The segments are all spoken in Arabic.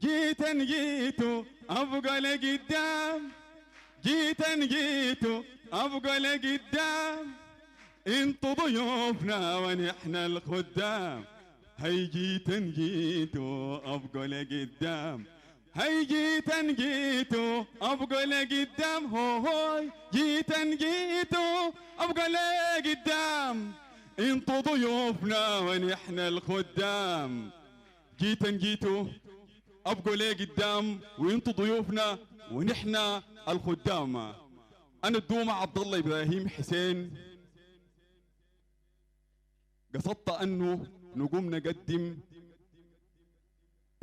جيتو ابقى لقدام، جيتو ابقى لقدام، انتو ضيوفنا ونحن الخدام. هي جيتو ابقى لقدام، هي جيتو ابقى لقدام، هوي جيتو ابقى لقدام، انتو ضيوفنا ونحن الخدام. جيتو ابقوا ليه قدام وانتوا ضيوفنا ونحن الخدام. انا الدومة عبد الله ابراهيم حسين قصدت انه نقوم نقدم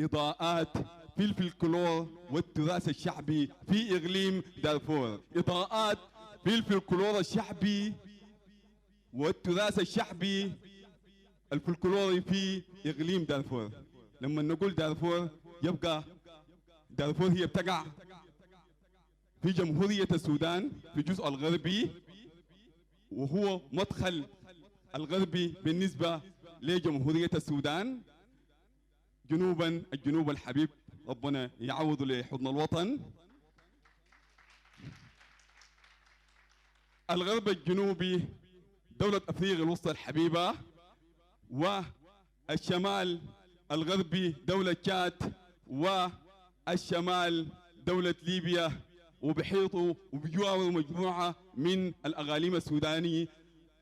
اضاءات في الفلكلور والتراث الشعبي في اقليم دارفور، اضاءات في الفلكلور الشعبي والتراث الشعبي الفلكلوري في اقليم دارفور. لما نقول دارفور يبقى دارفور هي بتقع في جمهورية السودان في الجزء الغربي، وهو مدخل الغربي بالنسبة لجمهورية السودان جنوبا، الجنوب الحبيب ربنا يعوض لحضن الوطن. الغرب الجنوبي دولة افريقيا الوسطى الحبيبة، والشمال الغربي دولة تشاد، والشمال دولة ليبيا، وبحيطوا وبجواره مجموعة من الأقاليم السودانية،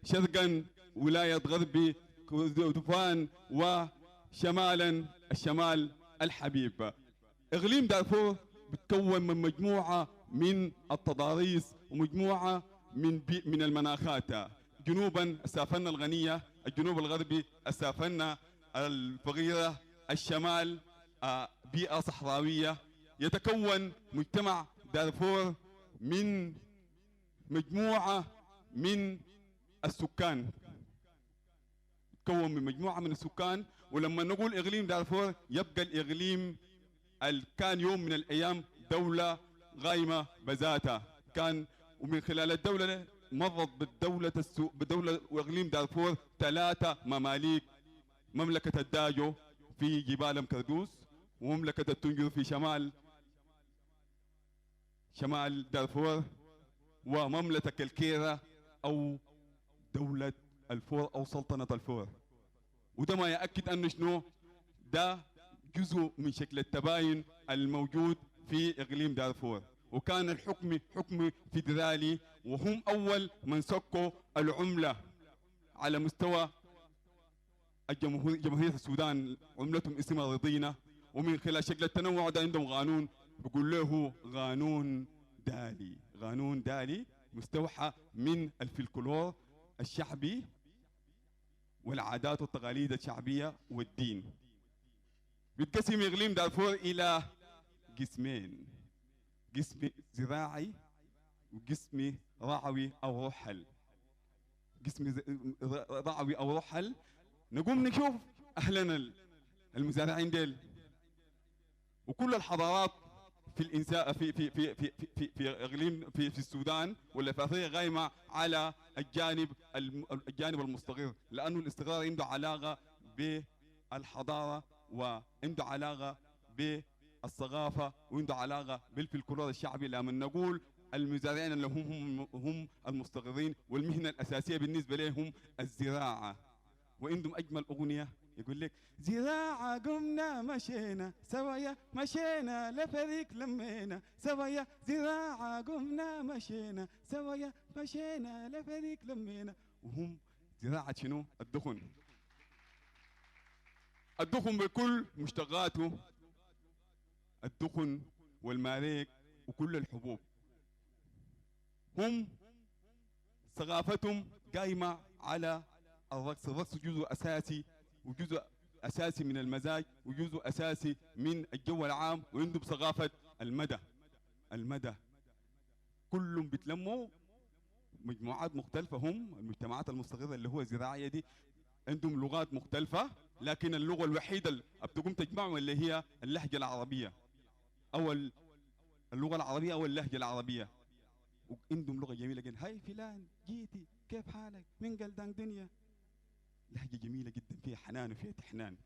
شرقا ولاية غربي كردفان، وشمالا الشمال الحبيب. إقليم دارفور بتكون من مجموعة من التضاريس ومجموعة من المناخات. جنوبا السافنة الغنية، الجنوب الغربي السافنة الفقيرة، الشمال بيئة صحراوية. يتكون مجتمع دارفور من مجموعة من السكان، يتكون من مجموعة من السكان. ولما نقول إقليم دارفور يبقى الإقليم كان يوم من الأيام دولة قائمة بذاتها، كان ومن خلال الدولة مرت بدولة وإقليم دارفور 3 مماليك: مملكة الداجو في جبال مكردوس، ومملكة التنجر في شمال دارفور، ومملكة الكيرة أو دولة الفور أو سلطنة الفور. وده ما يأكد أنه شنو ده جزء من شكل التباين الموجود في إقليم دارفور. وكان الحكم حكم فيدرالي، وهم أول من سكوا العملة على مستوى جمهورية السودان، عملتهم اسمها رضينة. ومن خلال شكل التنوع ده عندهم قانون بيقول له قانون دالي مستوحى من الفلكلور الشعبي والعادات والتقاليد الشعبية والدين. بيتقسم إقليم دارفور إلى قسمين: قسم زراعي وقسم رعوي أو رحل. قسم رعوي أو رحل نقوم نشوف أهلنا المزارعين ديل. وكل الحضارات في الإنسان في إقليم في السودان ولا في أفريقيا قايمة على الجانب المستقر، لأنه الاستقرار عنده علاقة بالحضارة وعنده علاقة بالثقافة وعنده علاقة بالفلكلور الشعبي. لما نقول المزارعين اللي هم المستقرين والمهنة الأساسية بالنسبة لهم الزراعة. وعندهم أجمل أغنية يقول لك: زراعة قمنا مشينا سويا، مشينا لفريق لمينا سويا، زراعة قمنا مشينا سويا، مشينا لفريق لمينا. وهم زراعة شنو؟ الدخن بكل مشتقاته، الدخن والماريك وكل الحبوب. هم ثقافتهم قايمة على الرقص جزء أساسي، وجزء أساسي من المزاج، وجزء أساسي من الجو العام. وعندهم ثقافة المدى كلهم بيتلموا مجموعات مختلفة. هم المجتمعات المستقرة اللي هو الزراعية دي عندهم لغات مختلفة، لكن اللغة الوحيدة اللي بتقوم تجمعهم اللي هي اللهجة العربية أو اللغة العربية أو اللهجة العربية. وعندهم لغة جميلة جدا: هاي فلان جيتي كيف حالك من قلدان دنيا. لهجة جميلة جدا فيها حنان وفيها تحنان.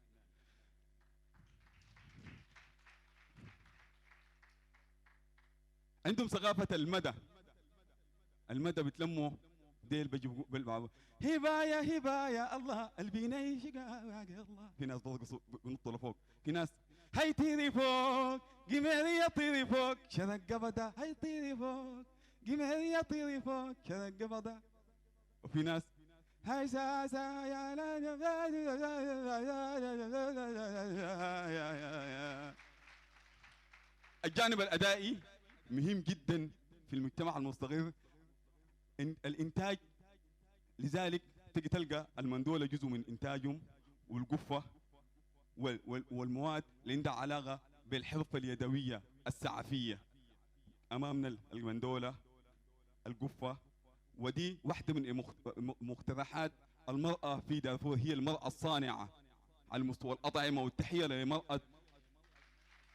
عندهم ثقافة المدى. المدى بتلموا ديل بيجيبوا بالبعض. هبايا هبايا الله البيني شقاق الله. في ناس بينطوا لفوق، في ناس هاي طيري فوق قمرية طيري فوق شرق قبضة، هاي طيري فوق قمرية طيري فوق شرق قبضة. وفي ناس هاي ساسا يا الجانب الأدائي مهم جدا في المجتمع المستقر. الإنتاج، لذلك تجي تلقى المندولة جزء من إنتاجهم، والقفة والمواد اللي عندها علاقة بالحرفة اليدوية السعفية. أمامنا المندولة، القفة، ودي واحدة من مقترحات المرأة في دارفور، هي المرأة الصانعة على مستوى الأطعمة. والتحية لمرأة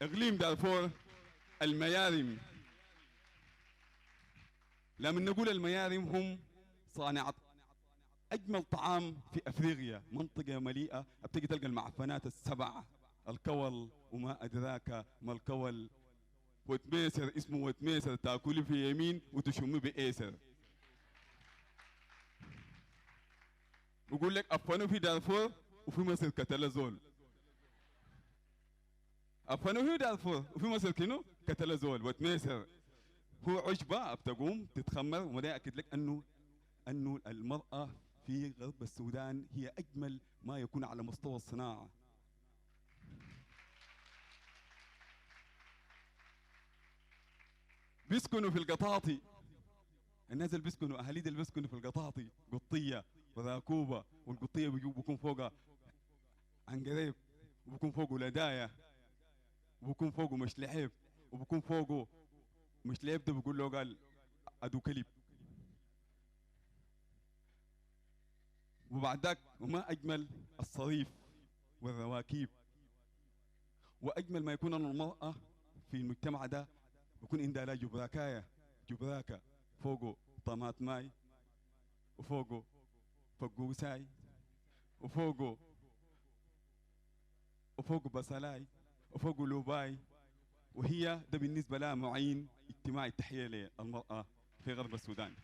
إقليم دارفور. الميارم، لما نقول الميارم هم صانعة أجمل طعام في أفريقيا، منطقة مليئة بتجي تلقى المعفنات السبعة، الكول وما أدراك ما الكول، وتميسر اسمه وتميسر، تاكلي في يمين وتشمي بأيسر. بقول لك أفنوا في دارفور وفي مصر كتلا زول. أفنوا في دارفور وفي مصر كنو كتلا زول وتميسر. هو عشبة بتقوم تتخمر، وده أكد لك أنه المرأة في غرب السودان هي أجمل ما يكون على مستوى الصناعة. بيسكنوا في القطاطي، الناس اللي بيسكنوا أهاليد اللي بيسكنوا في القطاطي، قطية وراكوبة، والقطية بيكون فوقها عنقريب، وبيكون فوقه لداية، وبيكون فوقه مشلحيب، وبيكون فوقه مشلحيب ده بيقول له قال أدو كلب. وبعد ذاك وما أجمل الصريف والرواكيب. وأجمل ما يكون أن المرأة في المجتمع ده يكون عندها لا جبراكة فوقه طماطماي، وفوقه فقوساي، وفوقه بصلاي، وفوقه لوباي. وهي ده بالنسبة لها معين اجتماعي. التحية للمرأة في غرب السودان.